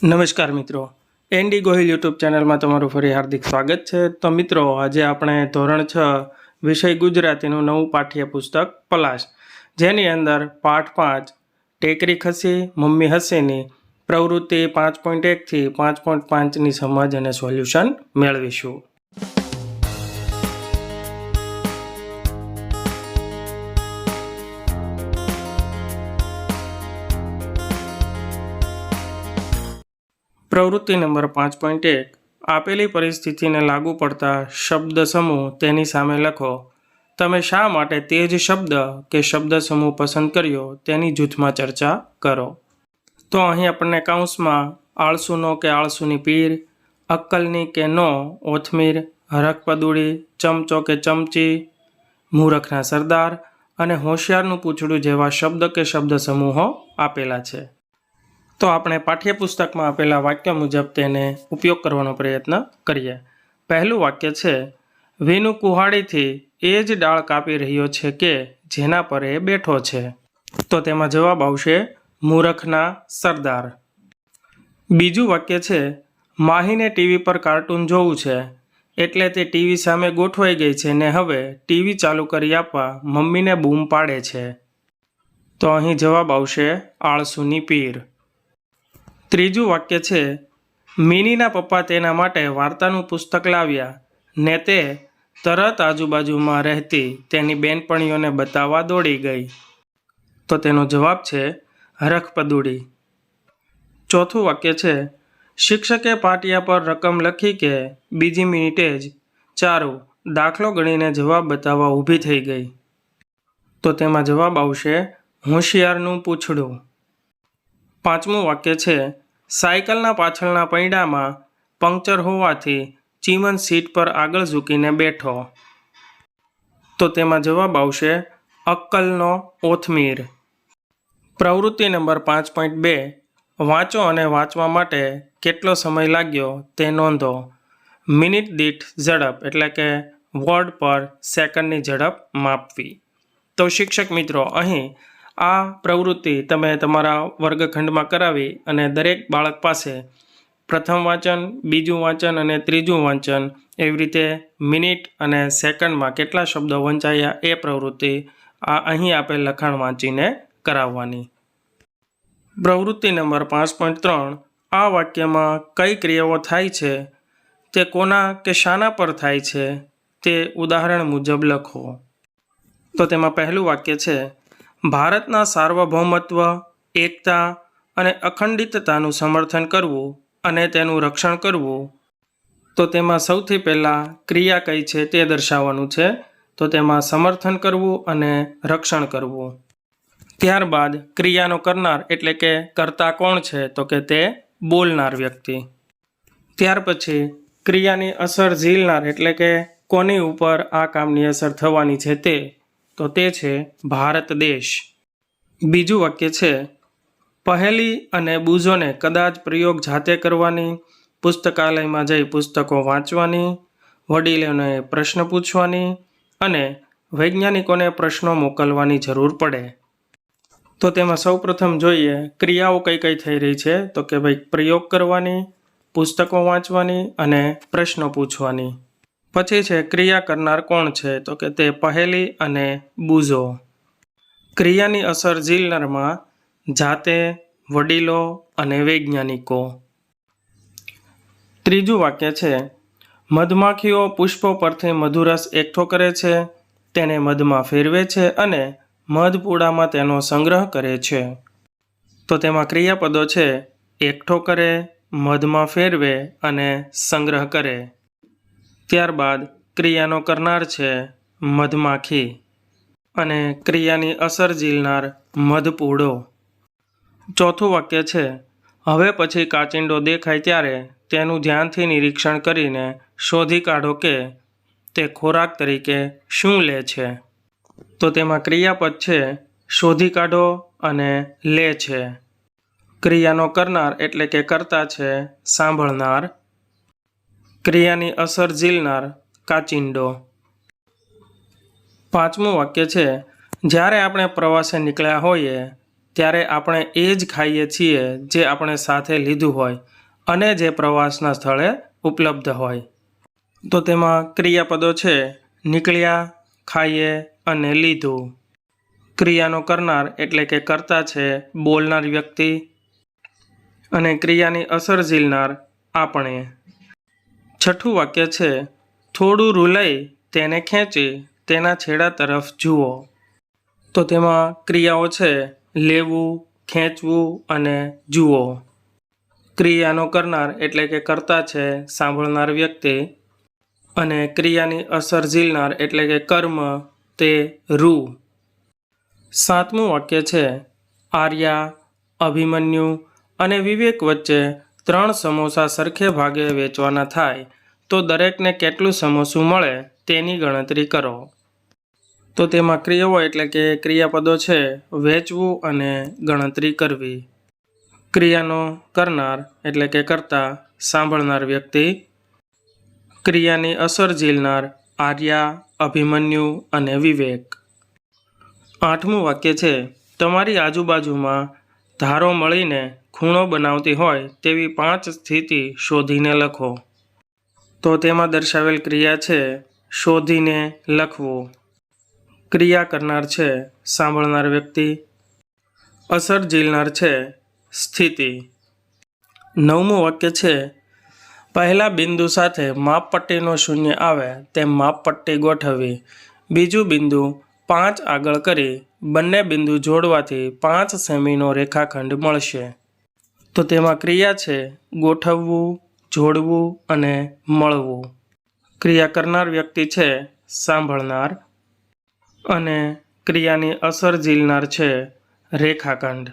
નમસ્કાર મિત્રો, ND Gohil YouTube ચેનલમાં તમારું ફરી હાર્દિક સ્વાગત છે। તો મિત્રો, આજે આપણે ધોરણ 6 વિષય ગુજરાતીનું નવું પાઠ્યપુસ્તક પલાશ, જેની અંદર પાઠ 5 ટેકરી ખસી મમ્મી હસીની પ્રવૃત્તિ 5.1 થી 5.5ની સમજ અને સોલ્યુશન મેળવીશું। પ્રવૃત્તિ નંબર 5.1 આપેલી પરિસ્થિતિને લાગુ પડતા શબ્દ સમૂહ તેની સામે લખો। તમે શા માટે તે જ શબ્દ કે શબ્દ સમૂહ પસંદ કર્યો તેની જૂથમાં ચર્ચા કરો। તો અહીં આપણને કૌંસમાં આળસુનો કે આળસુની પીર, અક્કલની કે નો ઓથમીર, હરખપદુડી, ચમચો કે ચમચી, મૂરખના સરદાર અને હોશિયારનું પૂંછડું જેવા શબ્દ કે શબ્દ સમૂહો આપેલા છે। તો આપણે પાઠ્યપુસ્તકમાં આપેલા વાક્ય મુજબ તેને ઉપયોગ કરવાનો પ્રયત્ન કરીએ। પહેલું વાક્ય છે, વિનુ કુહાડીથી એ જ ડાળ કાપી રહ્યો છે કે જેના પર એ બેઠો છે। તો તેમાં જવાબ આવશે મૂરખના સરદાર। બીજું વાક્ય છે, માહીને ટીવી પર કાર્ટૂન જોવું છે એટલે તે ટીવી સામે ગોઠવાઈ ગઈ છે ને હવે ટીવી ચાલુ કરી આપવા મમ્મીને બૂમ પાડે છે। તો અહીં જવાબ આવશે આળસુની પીર। ત્રીજું વાક્ય છે, મિનીના પપ્પા તેના માટે વાર્તાનું પુસ્તક લાવ્યા ને તે તરત આજુબાજુમાં રહેતી તેની બેનપણીઓને બતાવવા દોડી ગઈ। તો તેનો જવાબ છે હરખપદુડી। ચોથું વાક્ય છે, શિક્ષકે પાટિયા પર રકમ લખી કે બીજી મિનિટે જ ચારુ દાખલો ગણીને જવાબ બતાવવા ઊભી થઈ ગઈ। તો તેમાં જવાબ આવશે હોશિયારનું પૂંછડું। પાંચમું વાક્ય છે, સાયકલના પાછળના પૈડામાં પંક્ચર હોવાથી ચીમન સીટ પર આગળ ઝૂકીને બેઠો। તો તેમાં જવાબ આવશે અક્કલનો ઓથમીર। પ્રવૃત્તિ નંબર 5.2 વાંચો અને વાંચવા માટે કેટલો સમય લાગ્યો તે નોંધો। મિનિટ દીઠ ઝડપ એટલે કે વર્ડ પર સેકન્ડની ઝડપ માપવી। તો શિક્ષક મિત્રો, અહીં આ પ્રવૃત્તિ તમે તમારા વર્ગખંડમાં કરાવી અને દરેક બાળક પાસે પ્રથમ વાંચન, બીજું વાંચન અને ત્રીજું વાંચન એવી રીતે મિનિટ અને સેકન્ડમાં કેટલા શબ્દો વંચાયા એ પ્રવૃત્તિ અહીં આપેલ લખાણ વાંચીને કરાવવાની। પ્રવૃત્તિ નંબર 5.3 આ વાક્યમાં કઈ ક્રિયાઓ થાય છે તે કોના કે શાના પર થાય છે તે ઉદાહરણ મુજબ લખો। તો તેમાં પહેલું વાક્ય છે, ભારતના સાર્વભૌમત્વ, એકતા અને અખંડિતતાનું સમર્થન કરવું અને તેનું રક્ષણ કરવું। તો તેમાં સૌથી પહેલાં ક્રિયા કઈ છે તે દર્શાવવાનું છે। તો તેમાં સમર્થન કરવું અને રક્ષણ કરવું। ત્યારબાદ ક્રિયાનો કરનાર એટલે કે કર્તા કોણ છે તો કે તે બોલનાર વ્યક્તિ। ત્યાર પછી ક્રિયાની અસર ઝીલનાર એટલે કે કોની ઉપર આ કામની અસર થવાની છે તે છે ભારત દેશ। બીજું વાક્ય છે, પહેલી અને બૂઝોને કદાચ પ્રયોગ જાતે કરવાની, પુસ્તકાલયમાં જઈ પુસ્તકો વાંચવાની, વડીલોને પ્રશ્ન પૂછવાની અને વૈજ્ઞાનિકોને પ્રશ્નો મોકલવાની જરૂર પડે। તો તેમાં સૌપ્રથમ જોઈએ ક્રિયાઓ કઈ કઈ થઈ રહી છે તો કે ભાઈ પ્રયોગ કરવાની, પુસ્તકો વાંચવાની અને પ્રશ્નો પૂછવાની। પછી છે ક્રિયા કરનાર કોણ છે તો કે તે પહેલી અને બૂઝો। ક્રિયાની અસર ઝીલનારમાં જાતે, વડીલો અને વૈજ્ઞાનિકો। ત્રીજું વાક્ય છે, મધમાખીઓ પુષ્પો પરથી મધુરસ એકઠો કરે છે, તેને મધમાં ફેરવે છે અને મધપૂડામાં તેનો સંગ્રહ કરે છે। તો તેમાં ક્રિયાપદો છે એકઠો કરે, મધમાં ફેરવે અને સંગ્રહ કરે। ત્યારબાદ ક્રિયાનો કરનાર છે મધમાખી અને ક્રિયાની અસર ઝીલનાર મધપૂડો। ચોથું વાક્ય છે, હવે પછી કાચિંડો દેખાય ત્યારે તેનું ધ્યાનથી નિરીક્ષણ કરીને શોધી કાઢો કે તે ખોરાક તરીકે શું લે છે। તો તેમાં ક્રિયાપદ છે શોધી કાઢો અને લે છે। ક્રિયાનો કરનાર એટલે કે કર્તા છે સાંભળનાર। ક્રિયાની અસર ઝીલનાર કાચિંડો। પાંચમું વાક્ય છે, જ્યારે આપણે પ્રવાસે નીકળ્યા હોઈએ ત્યારે આપણે એ જ ખાઈએ છીએ જે આપણે સાથે લીધું હોય અને જે પ્રવાસના સ્થળે ઉપલબ્ધ હોય. તો તેમાં ક્રિયાપદો છે નીકળ્યા, ખાઈએ અને લીધું. ક્રિયાનો કરનાર એટલે કે કર્તા છે બોલનાર વ્યક્તિ અને ક્રિયાની અસર ઝીલનાર આપણે. છઠ્ઠું વાક્ય છે થોડું રૂલાઈ તેને ખેંચી તેના છેડા તરફ જુઓ. તો તેમાં ક્રિયાઓ છે લેવું, ખેંચવું અને જુઓ. ક્રિયાનો કરનાર એટલે કે કર્તા છે સાંભળનાર વ્યક્તિ અને ક્રિયાની અસર ઝીલનાર એટલે કે કર્મ તે રૂ. સાતમું વાક્ય છે આર્યા, અભિમન્યુ અને વિવેક વચ્ચે 3 સમોસા સરખે ભાગે વેચવાના થાય તો દરેકને કેટલું સમોસું મળે તેની ગણતરી કરો. તો તેમાં ક્રિયાઓ એટલે કે ક્રિયાપદો છે વેચવું અને ગણતરી કરવી. ક્રિયાનો કરનાર એટલે કે કર્તા સાંભળનાર વ્યક્તિ, ક્રિયાની અસર ઝીલનાર આર્યા, અભિમન્યુ અને વિવેક. 8મું વાક્ય છે તમારી આજુબાજુમાં ધારો મળીને ખૂણો બનાવતી હોય તેવી 5 સ્થિતિ શોધીને લખો. તો તેમાં દર્શાવેલ ક્રિયા છે શોધીને લખવું. ક્રિયા કરનાર છે સાંભળનાર વ્યક્તિ, અસર ઝીલનાર છે સ્થિતિ. 9મું વાક્ય છે પહેલા બિંદુ સાથે માપપટ્ટીનો શૂન્ય આવે તેમ માપપટ્ટી ગોઠવવી. બીજું બિંદુ 5 આગળ કરી બંને બિંદુ જોડવાથી 5 સેમીનો રેખાખંડ મળશે. તો તેમાં ક્રિયા છે ગોઠવવું, જોડવું અને મળવું. ક્રિયા કરનાર વ્યક્તિ છે સાંભળનાર અને ક્રિયાની અસર ઝીલનાર છે રેખાખંડ.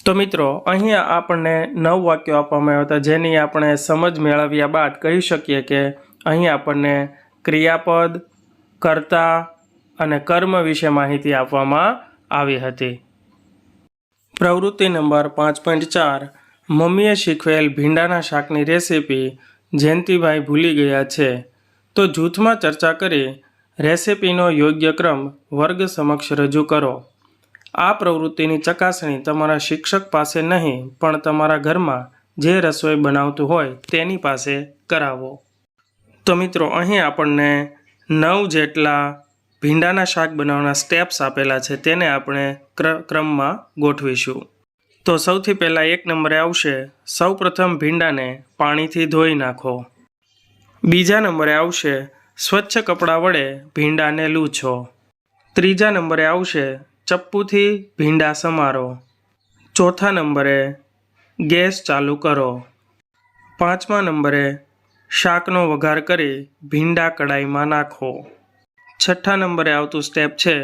તો મિત્રો અહીંયા આપણને 9 વાક્યો આપવામાં આવ્યા હતા જેની આપણે સમજ મેળવ્યા બાદ કહી શકીએ કે અહીં આપણને ક્રિયાપદ, કર્તા અને કર્મ વિશે માહિતી આપવામાં આવી હતી. પ્રવૃત્તિ નંબર 5.4 મમ્મીએ શીખવેલ ભીંડાના શાકની રેસીપી જયંતિભાઈ ભૂલી ગયા છે. તો જૂથમાં ચર્ચા કરી રેસીપીનો યોગ્ય ક્રમ વર્ગ સમક્ષ રજૂ કરો. આ પ્રવૃત્તિની ચકાસણી તમારા શિક્ષક પાસે નહીં પણ તમારા ઘરમાં જે રસોઈ બનાવતું હોય તેની પાસે કરાવો. તો મિત્રો અહીં આપણને 9 જેટલા ભીંડાના શાક બનાવવાના સ્ટેપ્સ આપેલા છે તેને આપણે ક્રમમાં ગોઠવીશું. તો સૌથી પહેલાં 1 નંબરે આવશે સૌપ્રથમ ભીંડાને પાણીથી ધોઈ નાખો. બીજા નંબરે આવશે સ્વચ્છ કપડાં વડે ભીંડાને લૂછો. ત્રીજા નંબરે આવશે ચપ્પુથી ભીંડા સમારો. ચોથા નંબરે ગેસ ચાલુ કરો. 5મા નંબરે શાકનો વઘાર કરી ભીંડા કડાઈમાં નાખો. 6થા નંબરે આવતું સ્ટેપ છે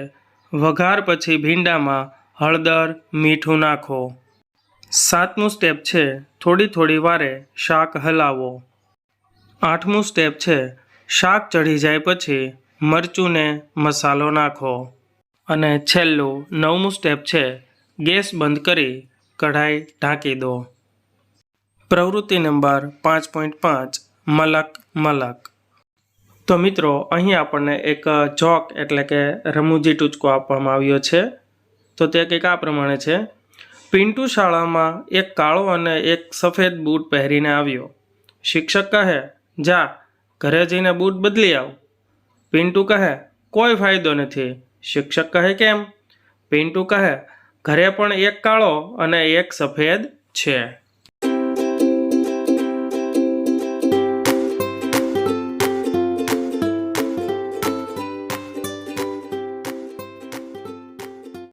વઘાર પછી ભીંડામાં હળદર, મીઠું નાખો. 7મું સ્ટેપ છે થોડી થોડી વારે શાક હલાવો. 8મું સ્ટેપ છે શાક ચઢી જાય પછી મરચુંને મસાલો નાખો. અને છેલ્લું 9મું સ્ટેપ છે ગેસ બંધ કરી કઢાઈ ઢાંકી દો. પ્રવૃત્તિ નંબર 5.5 મલક મલક. તો મિત્રો અહીં આપણને એક જોક એટલે કે રમૂજી ટૂચકો આપવામાં આવ્યો છે. તો તે કંઈક આ પ્રમાણે છે પિન્ટુ શાળામાં એક કાળો અને એક સફેદ બૂટ પહેરીને આવ્યો. શિક્ષક કહે જા ઘરે જઈને બૂટ બદલી આવ. પિન્ટુ કહે કોઈ ફાયદો નથી. શિક્ષક કહે કેમ? પિન્ટુ કહે ઘરે પણ એક કાળો અને એક સફેદ છે.